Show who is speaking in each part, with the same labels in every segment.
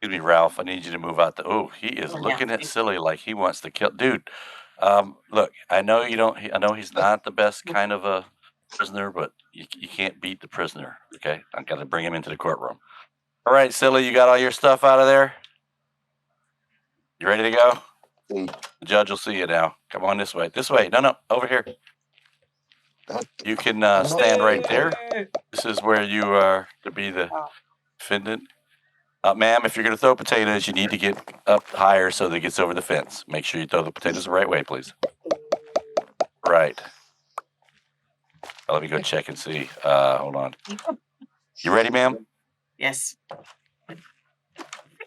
Speaker 1: Excuse me, Ralph. I need you to move out. Oh, he is looking at Silly like he wants to kill. Dude, look, I know you don't. I know he's not the best kind of a prisoner, but you can't beat the prisoner. Okay, I've got to bring him into the courtroom. All right, Silly, you got all your stuff out of there? You ready to go? The judge will see you now. Come on this way. This way. No, over here. You can stand right there. This is where you are to be the defendant. Ma'am, if you're going to throw potatoes, you need to get up higher so that it gets over the fence. Make sure you throw the potatoes the right way, please. Right. Let me go check and see. Hold on. You ready, ma'am?
Speaker 2: Yes.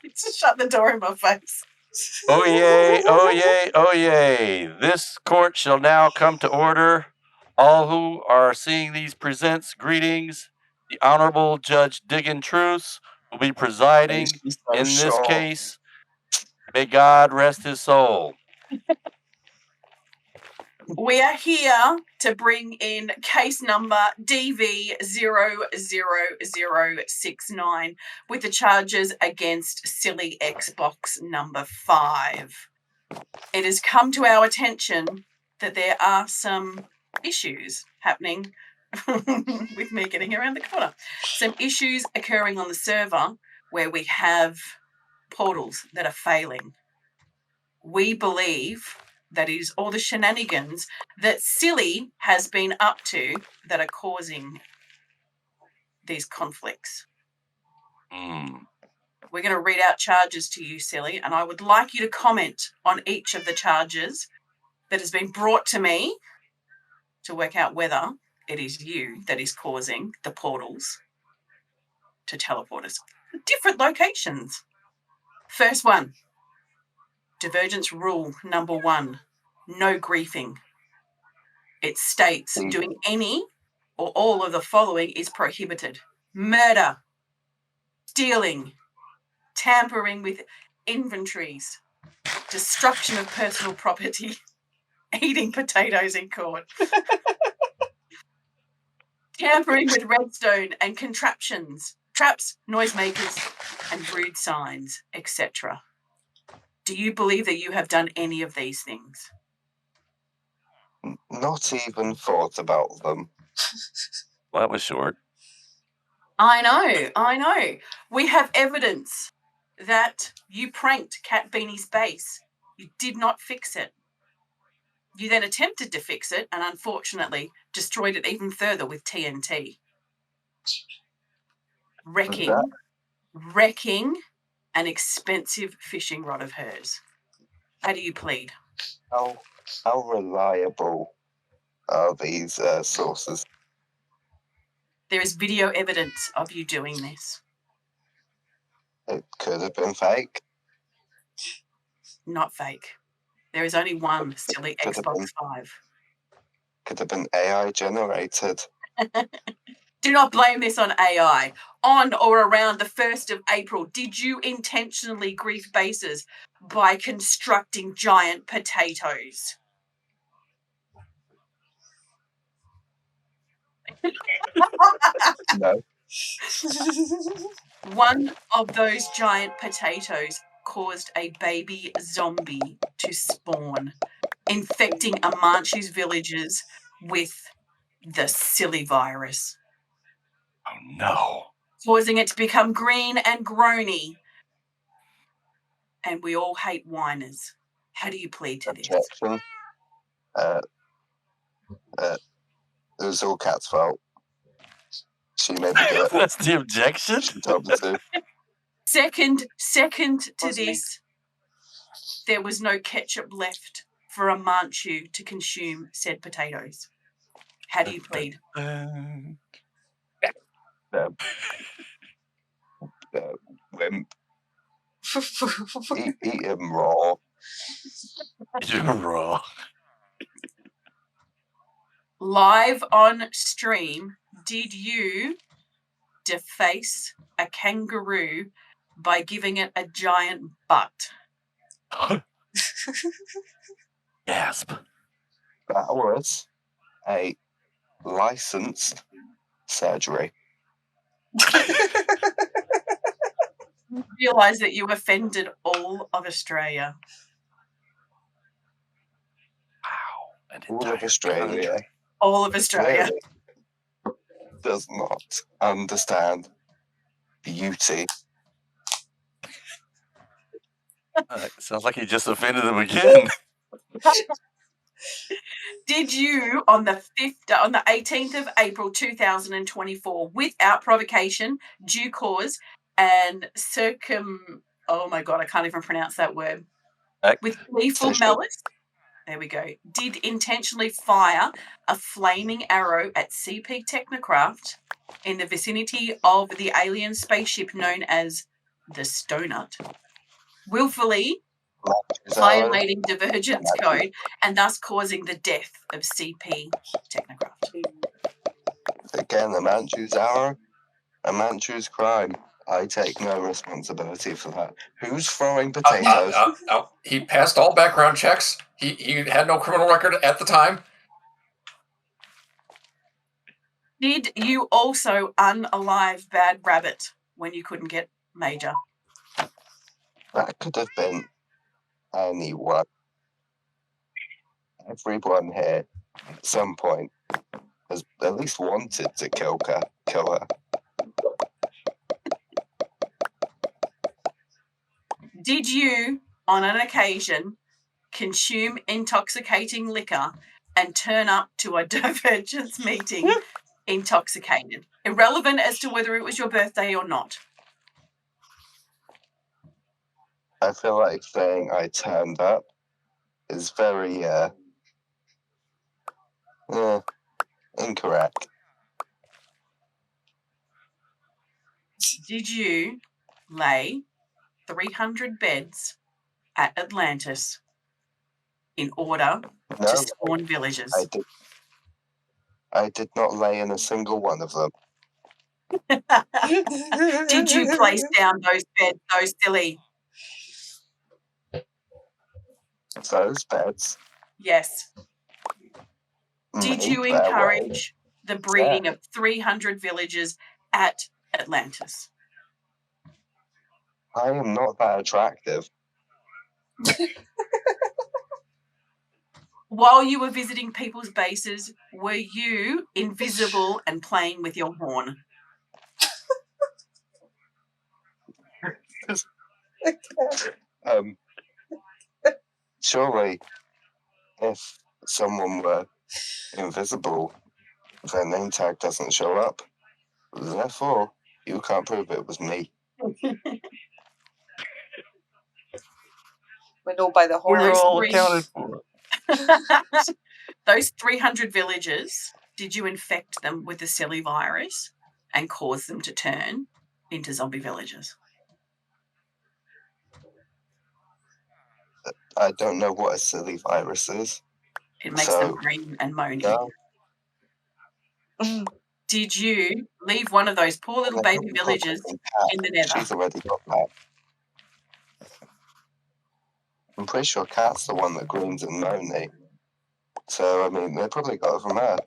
Speaker 2: Just shut the door in my face.
Speaker 1: Oh, yay, oh, yay, oh, yay. This court shall now come to order. All who are seeing these presents greetings. The Honorable Judge Diggin Truce will be presiding in this case. May God rest his soul.
Speaker 2: We are here to bring in case number DV00069 with the charges against Silly Xbox number 5. It has come to our attention that there are some issues happening with me getting around the corner. Some issues occurring on the server where we have portals that are failing. We believe that is all the shenanigans that Silly has been up to that are causing these conflicts. We're going to read out charges to you, Silly, and I would like you to comment on each of the charges that has been brought to me to work out whether it is you that is causing the portals to teleport us to different locations. First one, Divergence rule number 1, no griefing. It states doing any or all of the following is prohibited: murder, stealing, tampering with inventories, destruction of personal property, eating potatoes in court, tampering with redstone and contraptions, traps, noisemakers, and rude signs, etc. Do you believe that you have done any of these things?
Speaker 3: Not even thought about them.
Speaker 1: Well, that was short.
Speaker 2: I know. We have evidence that you pranked Kat.Beanie's base. You did not fix it. You then attempted to fix it and unfortunately destroyed it even further with TNT. Wrecking an expensive fishing rod of hers. How do you plead?
Speaker 3: How reliable are these sources?
Speaker 2: There is video evidence of you doing this.
Speaker 3: It could have been fake.
Speaker 2: Not fake. There is only one Silly Xbox 5.
Speaker 3: Could have been AI generated.
Speaker 2: Do not blame this on AI. On or around the 1st of April, did you intentionally grief bases by constructing giant potatoes?
Speaker 3: No.
Speaker 2: One of those giant potatoes caused a baby zombie to spawn, infecting Amanchu's villagers with the Silly virus.
Speaker 1: Oh, no.
Speaker 2: Causing it to become green and groany. And we all hate whiners. How do you plead to this?
Speaker 3: Objection. It was all Kat's fault. She made me do it.
Speaker 1: That's the objection?
Speaker 3: She told me to.
Speaker 2: Second to this, there was no ketchup left for Amanchu to consume said potatoes. How do you plead?
Speaker 3: Wimp. Eat him raw.
Speaker 1: Eat him raw.
Speaker 2: Live on stream, did you deface a kangaroo by giving it a giant butt?
Speaker 1: Gasp.
Speaker 3: That was a licensed surgery.
Speaker 2: Realise that you offended all of Australia.
Speaker 1: An
Speaker 3: All
Speaker 1: entire
Speaker 3: of Australia
Speaker 1: country.
Speaker 2: All of Australia.
Speaker 3: clearly does not understand beauty.
Speaker 1: Sounds like he just offended them again.
Speaker 2: Did you, on the 18th of April 2024, without provocation, due cause, and oh my God, I can't even pronounce that word, with gleeful malice, there we go, did intentionally fire a flaming arrow at CP Technocraft in the vicinity of the alien spaceship known as the Stonut, willfully violating Divergence code and thus causing the death of CP Technocraft?
Speaker 3: Again, a man choose arrow, a man choose crime. I take no responsibility for that. Who's throwing potatoes?
Speaker 4: He passed all background checks. He had no criminal record at the time.
Speaker 2: Did you also unalive Bad Rabbit when you couldn't get Major?
Speaker 3: That could have been anyone. Everyone here at some point has at least wanted to kill her.
Speaker 2: Did you, on an occasion, consume intoxicating liquor and turn up to a Divergence meeting intoxicated, irrelevant as to whether it was your birthday or not?
Speaker 3: I feel like saying I turned up is very incorrect.
Speaker 2: Did you lay 300 beds at Atlantis in order to spawn villagers?
Speaker 3: I did not lay in a single one of them.
Speaker 2: Did you place down those beds, those silly?
Speaker 3: Those beds?
Speaker 2: Yes. Did you encourage the breeding of 300 villagers at Atlantis?
Speaker 3: I am not that attractive.
Speaker 2: While you were visiting people's bases, were you invisible and playing with your horn?
Speaker 3: Surely, if someone were invisible, their name tag doesn't show up. Therefore, you can't prove it was me.
Speaker 5: We know by the horn.
Speaker 1: We're all accounted for.
Speaker 2: Those 300 villagers, did you infect them with the silly virus and cause them to turn into zombie villagers?
Speaker 3: I don't know what a silly virus is.
Speaker 2: It makes them green and moany.
Speaker 3: No.
Speaker 2: Did you leave one of those poor little baby villagers in the nether?
Speaker 3: She's already got that. I'm pretty sure Kat's the one that greens and moany. So, I mean, they probably got it from her.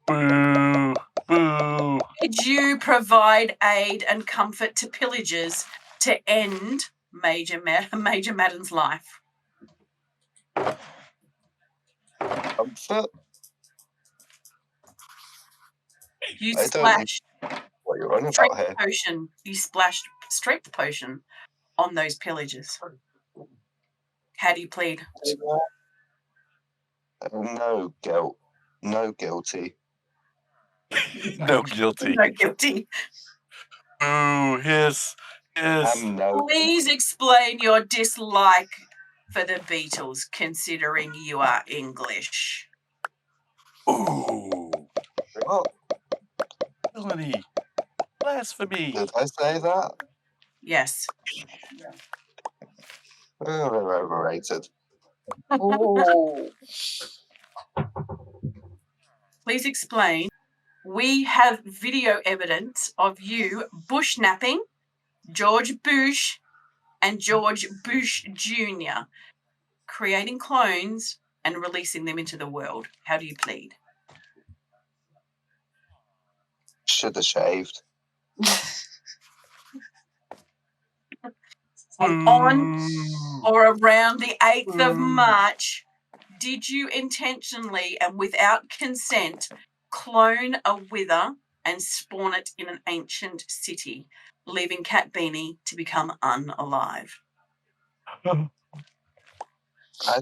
Speaker 1: Boo! Boo!
Speaker 2: Did you provide aid and comfort to pillagers to end Major Madden's life?
Speaker 3: Comfort?
Speaker 2: You
Speaker 3: I don't know
Speaker 2: splashed
Speaker 3: what you're on about here.
Speaker 2: potion. You splashed strength potion on those pillagers. How do you plead?
Speaker 3: No guilt. No guilty.
Speaker 1: No guilty.
Speaker 2: No guilty.
Speaker 1: Boo! Hiss! Hiss!
Speaker 2: Please explain your dislike for the Beatles, considering you are English.
Speaker 1: Ooh!
Speaker 3: What?
Speaker 1: Melanie! Blasphemy!
Speaker 3: Did I say that?
Speaker 2: Yes.
Speaker 3: Oh, they're overrated.
Speaker 5: Oh.
Speaker 2: Please explain. We have video evidence of you bushnapping George Bush and George Bush Jr., creating clones and releasing them into the world. How do you plead?
Speaker 3: Should have shaved.
Speaker 2: And on or around the 8th of March, did you intentionally and without consent clone a wither and spawn it in an ancient city, leaving Kat.Beanie to become unalive?
Speaker 3: I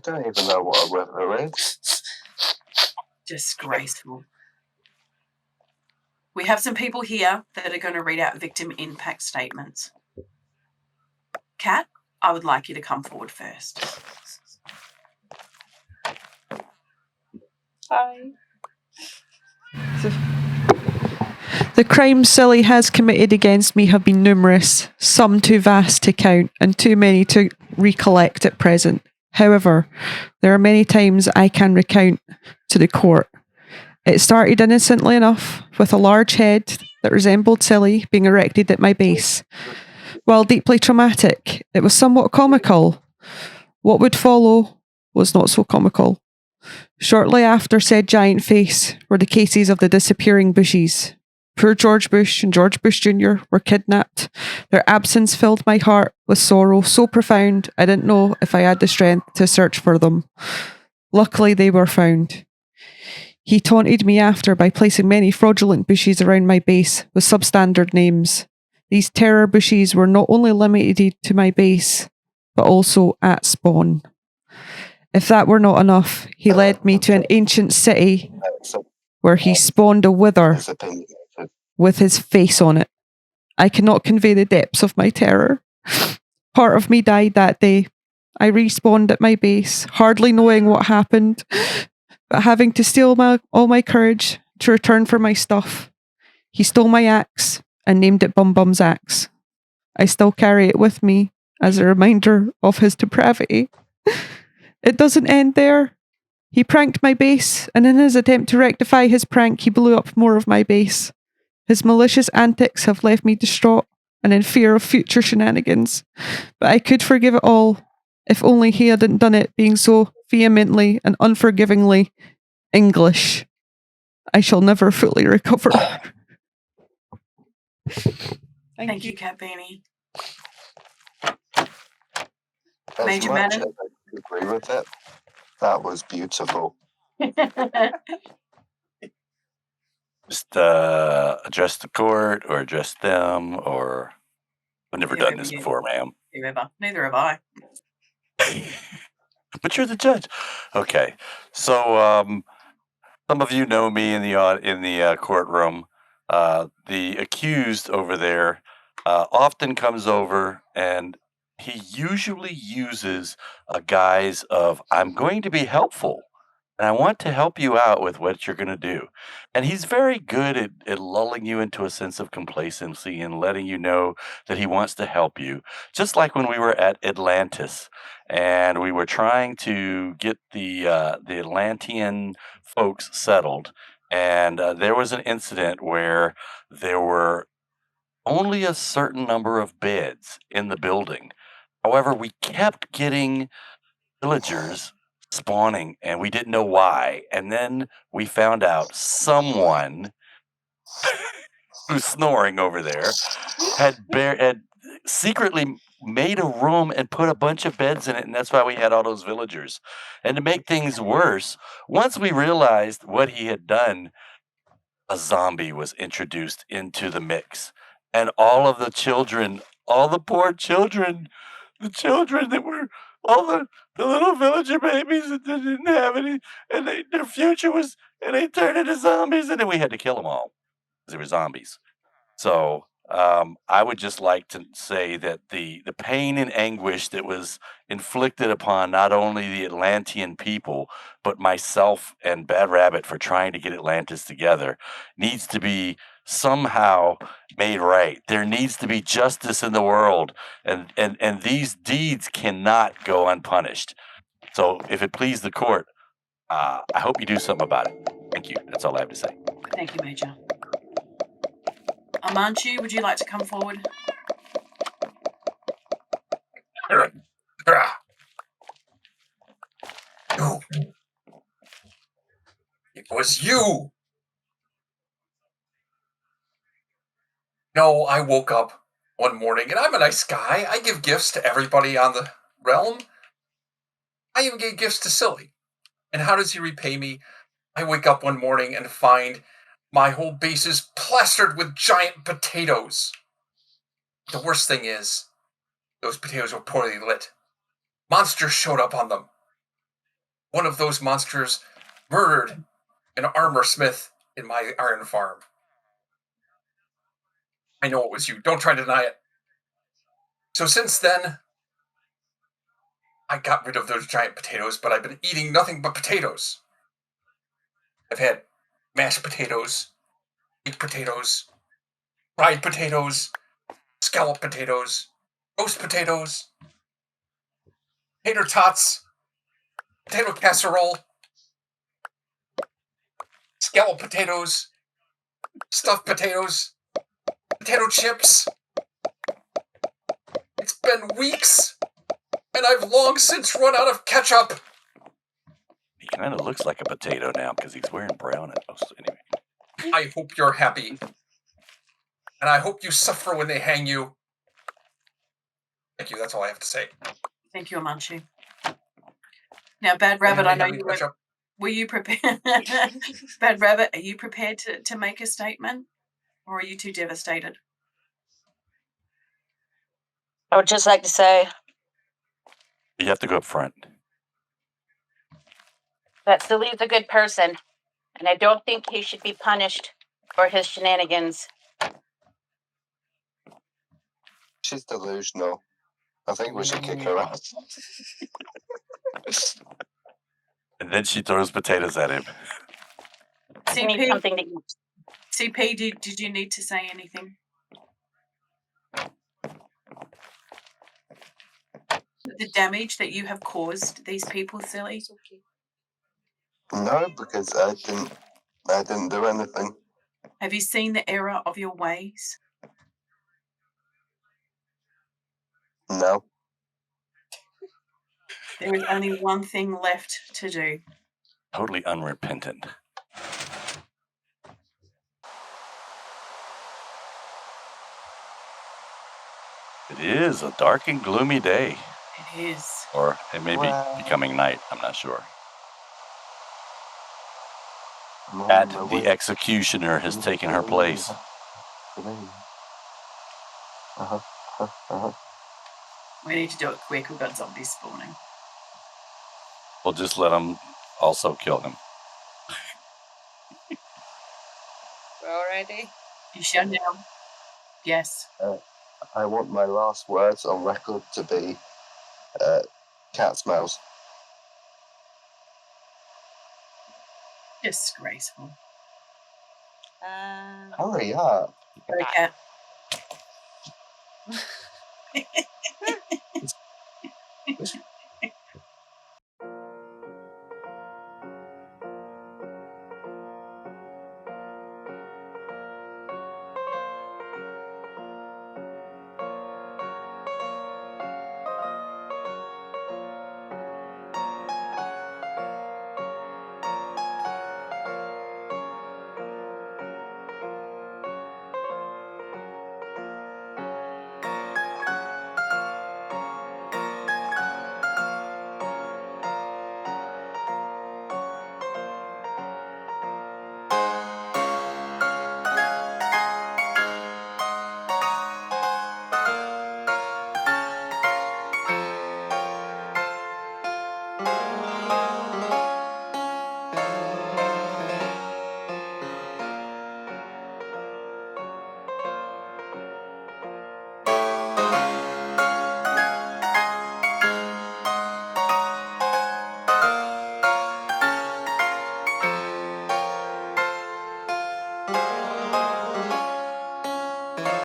Speaker 3: don't even know what a wither is.
Speaker 2: Disgraceful. We have some people here that are going to read out victim impact statements. Kat, I would like you to come forward first.
Speaker 5: Hi.
Speaker 6: The crimes Silly has committed against me have been numerous, some too vast to count, and too many to recollect at present. However, there are many times I can recount to the court. It started innocently enough, with a large head that resembled Silly being erected at my base. While deeply traumatic, it was somewhat comical. What would follow was not so comical. Shortly after said giant face were the cases of the disappearing Bushes. Poor George Bush and George Bush Jr. were kidnapped. Their absence filled my heart with sorrow so profound I didn't know if I had the strength to search for them. Luckily, they were found. He taunted me after by placing many fraudulent Bushes around my base with substandard names. These terror Bushes were not only limited to my base, but also at spawn. If that were not enough, he led me to an ancient city where he spawned a wither
Speaker 3: His opinion.
Speaker 6: with his face on it. I cannot convey the depths of my terror. Part of me died that day. I respawned at my base, hardly knowing what happened, but having to steal all my courage to return for my stuff. He stole my axe and named it Bum Bum's axe. I still carry it with me as a reminder of his depravity. It doesn't end there. He pranked my base, and in his attempt to rectify his prank, he blew up more of my base. His malicious antics have left me distraught and in fear of future shenanigans. But I could forgive it all, if only he hadn't done it being so vehemently and unforgivingly English. I shall never fully recover.
Speaker 2: Thank you, Kat.Beanie.
Speaker 3: As
Speaker 2: Major
Speaker 3: much
Speaker 2: Madden?
Speaker 3: as I agree with it, that was beautiful.
Speaker 1: Just address the court or address them, or I've never done this before, ma'am.
Speaker 2: Neither have I.
Speaker 1: But you're the judge. Okay. So some of you know me in the courtroom. The accused over there often comes over, and he usually uses a guise of "I'm going to be helpful, and I want to help you out with what you're going to do." And he's very good at lulling you into a sense of complacency and letting you know that he wants to help you. Just like when we were at Atlantis, and we were trying to get the Atlantean folks settled, and there was an incident where there were only a certain number of beds in the building. However, we kept getting villagers spawning, and we didn't know why. And then we found out someone who's snoring over there had secretly made a room and put a bunch of beds in it, and that's why we had all those villagers. And to make things worse, once we realized what he had done, a zombie was introduced into the mix. And all of the children, all the poor children, the children that were all the little villager babies that didn't have any, and their future was, and they turned into zombies, and then we had to kill them all because they were zombies. So I would just like to say that the pain and anguish that was inflicted upon not only the Atlantean people, but myself and Bad Rabbit for trying to get Atlantis together needs to be somehow made right. There needs to be justice in the world, and these deeds cannot go unpunished. So if it please the court, I hope you do something about it. Thank you. That's all I have to say.
Speaker 2: Thank you, Major. Amanchi, would you like to come forward?
Speaker 4: You. It was you. No, I woke up one morning, and I'm a nice guy. I give gifts to everybody on the realm. I even gave gifts to Silly. And how does he repay me? I wake up one morning and find my whole base is plastered with giant potatoes. The worst thing is, those potatoes were poorly lit. Monsters showed up on them. One of those monsters murdered an armor smith in my iron farm. I know it was you. Don't try to deny it. So since then, I got rid of those giant potatoes, but I've been eating nothing but potatoes. I've had mashed potatoes, baked potatoes, fried potatoes, scalloped potatoes, roast potatoes, tater tots, potato casserole, scalloped potatoes, stuffed potatoes, potato chips. It's been weeks, and I've long since run out of ketchup.
Speaker 1: He kind of looks like a potato now because he's wearing brown. Anyway.
Speaker 4: I hope you're happy, and I hope you suffer when they hang you. Thank you, that's all I have to say.
Speaker 2: Thank you, Amanchu. Now, Bad Rabbit, I know you were you prepared? Bad Rabbit, are you prepared to make a statement, or are you too devastated?
Speaker 7: I would just like to say
Speaker 1: You have to go up front.
Speaker 7: that Silly's a good person, and I don't think he should be punished for his shenanigans.
Speaker 3: She's delusional. I think we should kick her out.
Speaker 1: And then she throws potatoes at him.
Speaker 7: I need
Speaker 2: CP,
Speaker 7: something to eat.
Speaker 2: CP, did you need to say anything? The damage that you have caused these people, Silly?
Speaker 3: No, because I didn't do anything.
Speaker 2: Have you seen the error of your ways?
Speaker 3: No.
Speaker 2: There is only one thing left to do.
Speaker 1: Totally unrepentant. It is a dark and gloomy day.
Speaker 2: It is.
Speaker 1: Or it may be becoming night. I'm not sure. At the executioner has taken her place.
Speaker 2: We need to do it quick. We've got zombies spawning.
Speaker 1: We'll just let them also kill him.
Speaker 5: We're all ready?
Speaker 2: You shut down. Yes.
Speaker 3: I want my last words on record to be cat smells.
Speaker 2: Disgraceful.
Speaker 3: Hurry up.
Speaker 2: Go, Cat.